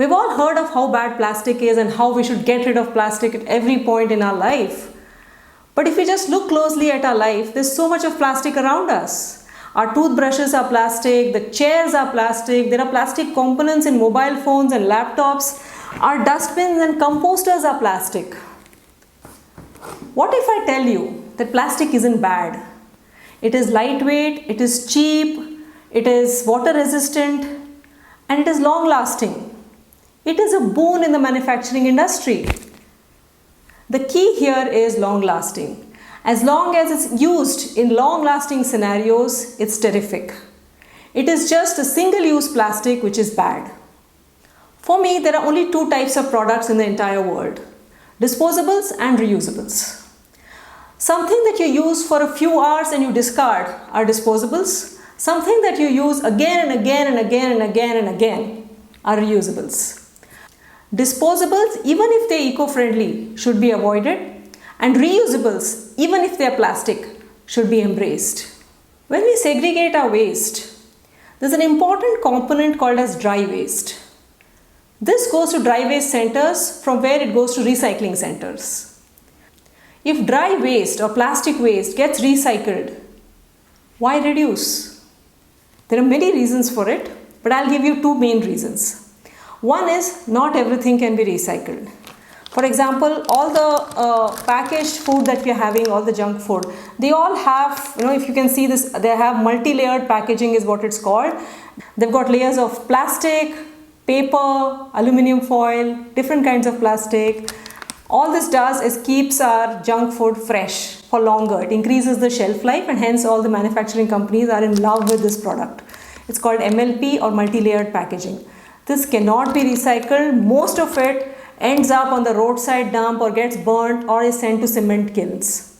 We've all heard of how bad plastic is and how we should get rid of plastic at every point in our life. But if we just look closely at our life, there's so much of plastic around us. Our toothbrushes are plastic, the chairs are plastic, there are plastic components in mobile phones and laptops. Our dustbins and composters are plastic. What if I tell you that plastic isn't bad? It is lightweight, it is cheap, it is water resistant, and it is long lasting. It is a boon in the manufacturing industry. The key here is long lasting. As long as it's used in long lasting scenarios, it's terrific. It is just a single use plastic which is bad. For me, there are only two types of products in the entire world: disposables and reusables. Something that you use for a few hours and you discard are disposables. Something that you use again and again and again and again and again are reusables. Disposables, even if they are eco-friendly, should be avoided, and reusables, even if they are plastic, should be embraced. When we segregate our waste, there's an important component called as dry waste. This goes to dry waste centers from where it goes to recycling centers. If dry waste or plastic waste gets recycled, why reduce? There are many reasons for it, but I'll give you two main reasons. One is not everything can be recycled. For example, all the packaged food that we are having, all the junk food, they all have, if you can see this, they have multi-layered packaging is what it's called. They've got layers of plastic, paper, aluminum foil, different kinds of plastic. All this does is keeps our junk food fresh for longer. It increases the shelf life, and hence all the manufacturing companies are in love with this product. It's called MLP or multi-layered packaging. This cannot be recycled. Most of it ends up on the roadside dump or gets burnt or is sent to cement kilns.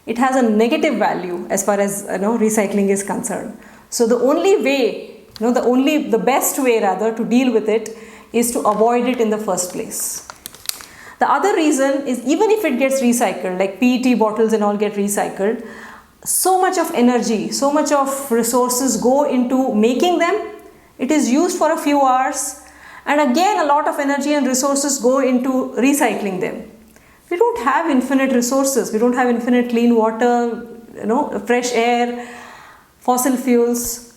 It has a negative value as far as recycling is concerned. So the only way, the best way rather to deal with it is to avoid it in the first place. The other reason is, even if it gets recycled, like PET bottles and all get recycled, so much of energy, so much of resources go into making them. It is used for a few hours, and again a lot of energy and resources go into recycling them. We don't have infinite resources. We don't have infinite clean water, fresh air, fossil fuels.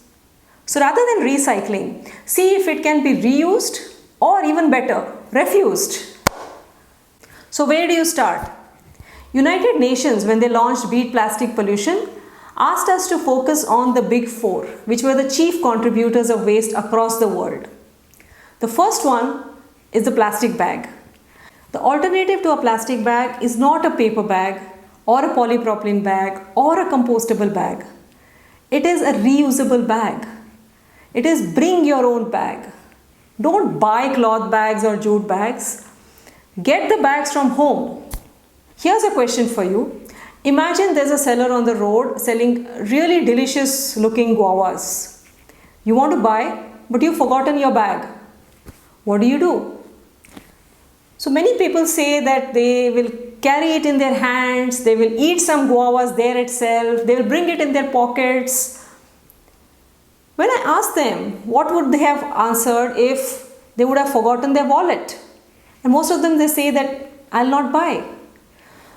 So rather than recycling, see if it can be reused, or even better, refused. So where do you start? United Nations, when they launched Beat Plastic Pollution, asked us to focus on the big four, which were the chief contributors of waste across the world. The first one is the plastic bag. The alternative to a plastic bag is not a paper bag or a polypropylene bag or a compostable bag. It is a reusable bag. It is bring your own bag. Don't buy cloth bags or jute bags. Get the bags from home. Here's a question for you. Imagine there's a seller on the road selling really delicious looking guavas. You want to buy, but you've forgotten your bag. What do? So many people say that they will carry it in their hands, they will eat some guavas there itself, they will bring it in their pockets. When I asked them, what would they have answered if they would have forgotten their wallet? And most of them, they say that I'll not buy.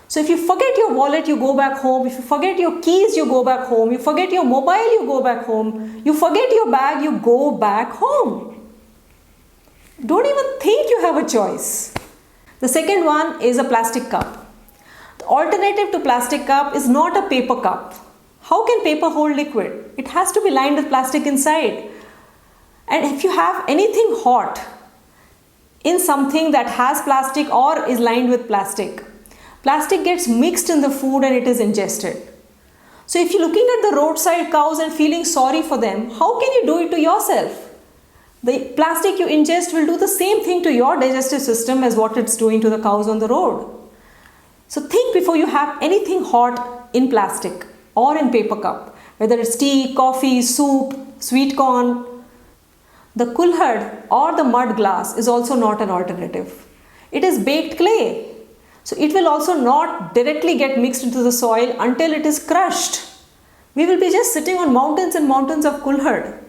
So if you forget your wallet, you go back home. If you forget your keys, you go back home. You forget your mobile, you go back home. You forget your bag, you go back home. Don't even think you have a choice. The second one is a plastic cup. The alternative to plastic cup is not a paper cup. How can paper hold liquid? It has to be lined with plastic inside. And if you have anything hot in something that has plastic or is lined with plastic, plastic gets mixed in the food and it is ingested. So if you're looking at the roadside cows and feeling sorry for them, how can you do it to yourself? The plastic you ingest will do the same thing to your digestive system as what it's doing to the cows on the road. So think before you have anything hot in plastic or in paper cup, whether it's tea, coffee, soup, sweet corn. The kulhad or the mud glass is also not an alternative. It is baked clay. So it will also not directly get mixed into the soil until it is crushed. We will be just sitting on mountains and mountains of kulhad.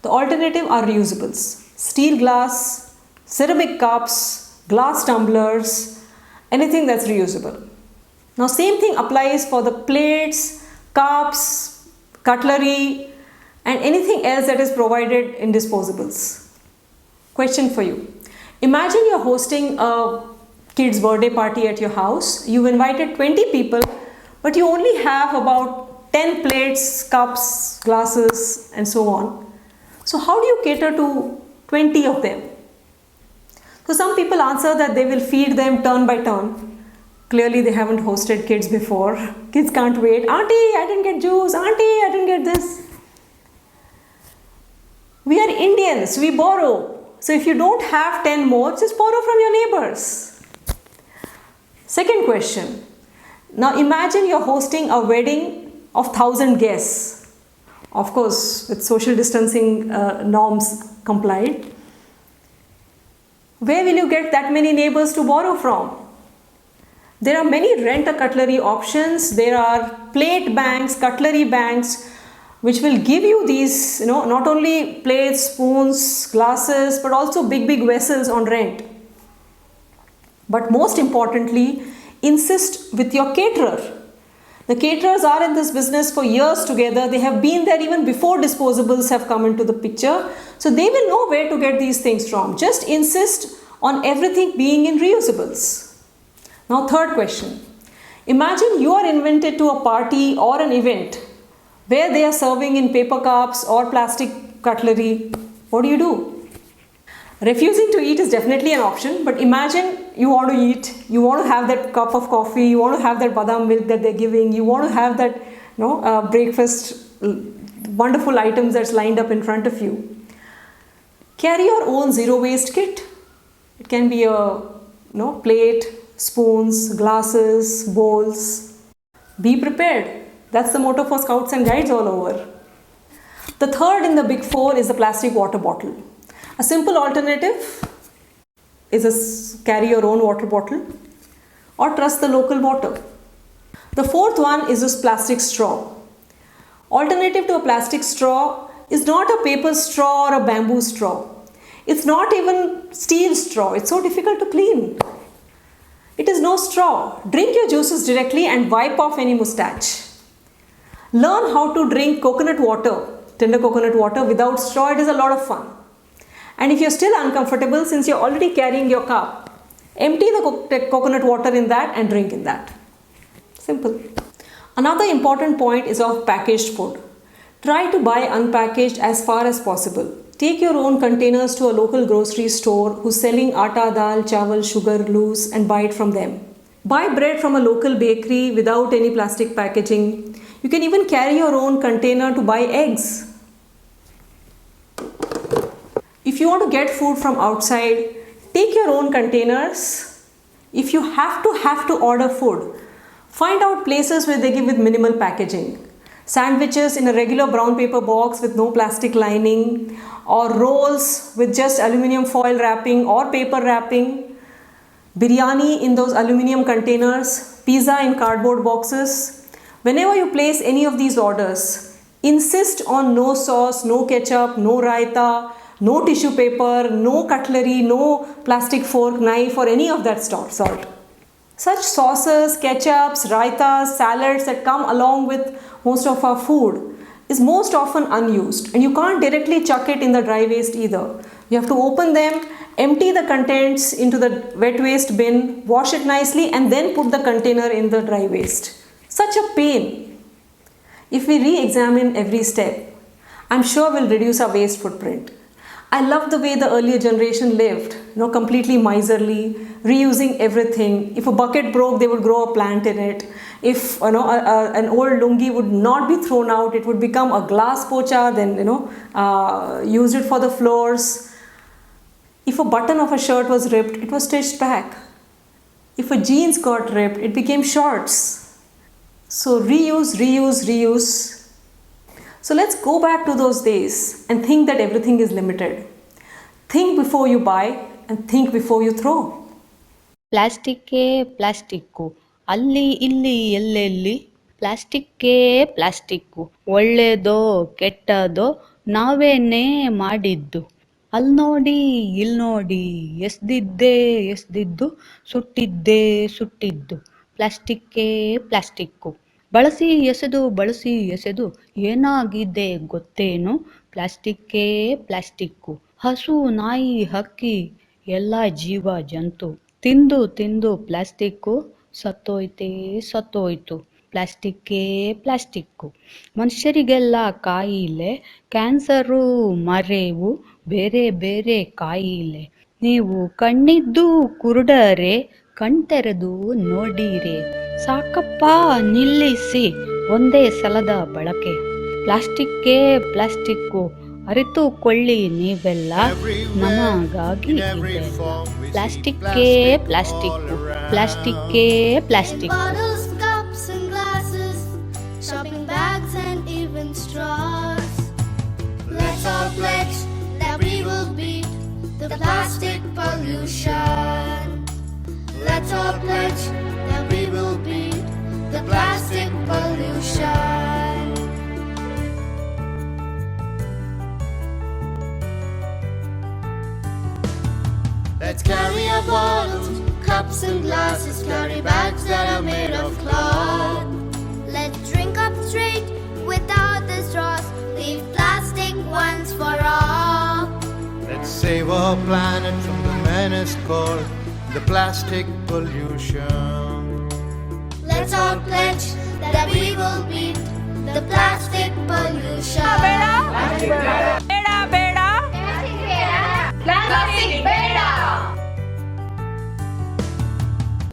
The alternative are reusables. Steel glass, ceramic cups, glass tumblers, anything that's reusable. Now, same thing applies for the plates, cups, cutlery, and anything else that is provided in disposables. Question for you. Imagine you're hosting a kid's birthday party at your house. You've invited 20 people, but you only have about 10 plates, cups, glasses, and so on. So, how do you cater to 20 of them? So, some people answer that they will feed them turn by turn. Clearly, they haven't hosted kids before. Kids can't wait. Auntie, I didn't get juice. Auntie, I didn't get this. We are Indians, we borrow. So if you don't have 10 more, just borrow from your neighbors. Second question. Now imagine you're hosting a wedding of 1,000 guests. Of course, with social distancing norms complied. Where will you get that many neighbors to borrow from? There are many rent-a-cutlery options. There are plate banks, cutlery banks, which will give you these, not only plates, spoons, glasses, but also big vessels on rent. But most importantly, insist with your caterer. The caterers are in this business for years together. They have been there even before disposables have come into the picture. So they will know where to get these things from. Just insist on everything being in reusables. Now, third question. Imagine you are invited to a party or an event where they are serving in paper cups or plastic cutlery. What do? Refusing to eat is definitely an option, but imagine you want to eat, you want to have that cup of coffee, you want to have that badam milk that they're giving, you want to have that breakfast, wonderful items that's lined up in front of you. Carry your own zero waste kit. It can be a plate, spoons, glasses, bowls. Be prepared. That's the motto for scouts and guides all over. The third in the big four is the plastic water bottle. A simple alternative is carry your own water bottle or trust the local water. The fourth one is this plastic straw. Alternative to a plastic straw is not a paper straw or a bamboo straw. It's not even steel straw. It's so difficult to clean. It is no straw. Drink your juices directly and wipe off any moustache. Learn how to drink coconut water, tender coconut water without straw. It is a lot of fun. And if you're still uncomfortable, since you're already carrying your cup, empty the coconut water in that and drink in that. Simple. Another important point is of packaged food. Try to buy unpackaged as far as possible. Take your own containers to a local grocery store who's selling atta, dal, chawal, sugar loose and buy it from them. Buy bread from a local bakery without any plastic packaging. You can even carry your own container to buy eggs. If you want to get food from outside, take your own containers. If you have to order food, find out places where they give with minimal packaging. Sandwiches in a regular brown paper box with no plastic lining, or rolls with just aluminum foil wrapping or paper wrapping. Biryani in those aluminum containers, pizza in cardboard boxes. Whenever you place any of these orders, insist on no sauce, no ketchup, no raita, no tissue paper, no cutlery, no plastic fork, knife or any of that sort. Such sauces, ketchups, raitas, salads that come along with most of our food is most often unused, and you can't directly chuck it in the dry waste either. You have to open them, empty the contents into the wet waste bin, wash it nicely and then put the container in the dry waste. Such a pain. If we re-examine every step, I'm sure we'll reduce our waste footprint. I love the way the earlier generation lived, completely miserly, reusing everything. If a bucket broke, they would grow a plant in it. If an old lungi would not be thrown out, it would become a glass pocha, then used it for the floors. If a button of a shirt was ripped, it was stitched back. If a jeans got ripped, it became shorts. So reuse, reuse, reuse. So let's go back to those days and think that everything is limited. Think before you buy and think before you throw. ಪ್ಲಾಸ್ಟಿಕ್ಕೇ plastic ಅಲ್ಲಿ ಇಲ್ಲಿ ಎಲ್ಲೆಲ್ಲಿ ಪ್ಲಾಸ್ಟಿಕ್ಕೇ plastic ಒಳ್ಳೆಯದೋ ಕೆಟ್ಟದೋ ನಾವೇನೇ ಮಾಡಿದ್ದು ಅಲ್ ನೋಡಿ ಇಲ್ ನೋಡಿ ಎಸ್ದಿದ್ದೆ ಎಸ್ದಿದ್ದು ಸುಟ್ಟಿದ್ದೇ ಸುಟ್ಟಿದ್ದು ಪ್ಲಾಸ್ಟಿಕ್ಕೇ plastic ಬಳಸಿ ಎಸೆದು ಏನಾಗಿದೆ ಗೊತ್ತೇನು ಪ್ಲಾಸ್ಟಿಕ್ಕೇ ಪ್ಲಾಸ್ಟಿಕ್ಕು ಹಸು ನಾಯಿ ಹಕ್ಕಿ ಎಲ್ಲ ಜೀವ ಜಂತು ತಿಂದು ತಿಂದು ಪ್ಲಾಸ್ಟಿಕ್ಕು ಸತ್ತೋಯ್ತೇ ಸತ್ತೋಯ್ತು ಪ್ಲಾಸ್ಟಿಕ್ಕೇ ಪ್ಲಾಸ್ಟಿಕ್ಕು ಮನುಷ್ಯರಿಗೆಲ್ಲ ಕಾಯಿಲೆ ಕ್ಯಾನ್ಸರು ಮರೇವು ಬೇರೆ ಬೇರೆ ಕಾಯಿಲೆ ನೀವು ಕಣ್ಣಿದ್ದು ಕುರುಡರೆ ಕಣ್ತೆರೆದು ನೋಡಿರೆ ಸಾಕಪ್ಪ ನಿಲ್ಲಿಸಿ ಒಂದೇ ಸಲದ ಬಳಕೆ ಪ್ಲಾಸ್ಟಿಕ್ಕೇ ಪ್ಲಾಸ್ಟಿಕ್ಕು ಅರಿತುಕೊಳ್ಳಿ ನೀವೆಲ್ಲ Everywhere, ನಮಗಾಗಿ in every ಇದೆಲ್ಲ form, we see ಪ್ಲಾಸ್ಟಿಕ್ಕೇ plastic plastic all around. ಪ್ಲಾಸ್ಟಿಕ್ಕೇ In plastic bottles, cups, and glasses, shopping bags, and even straws. Let's all pledge that we will beat the plastic pollution. Let's all pledge that we will beat the plastic pollution. Let's carry our bottles, cups and glasses, carry bags that are made of cloth. Let's drink up straight without the straws, leave plastic once for all. Let's save our planet from the menace called the plastic pollution. Let's all pledge that we will beat the plastic pollution.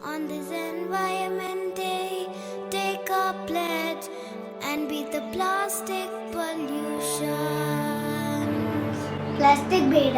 On this Environment Day, take a pledge and beat the plastic pollution. Plastic ಬೇಡ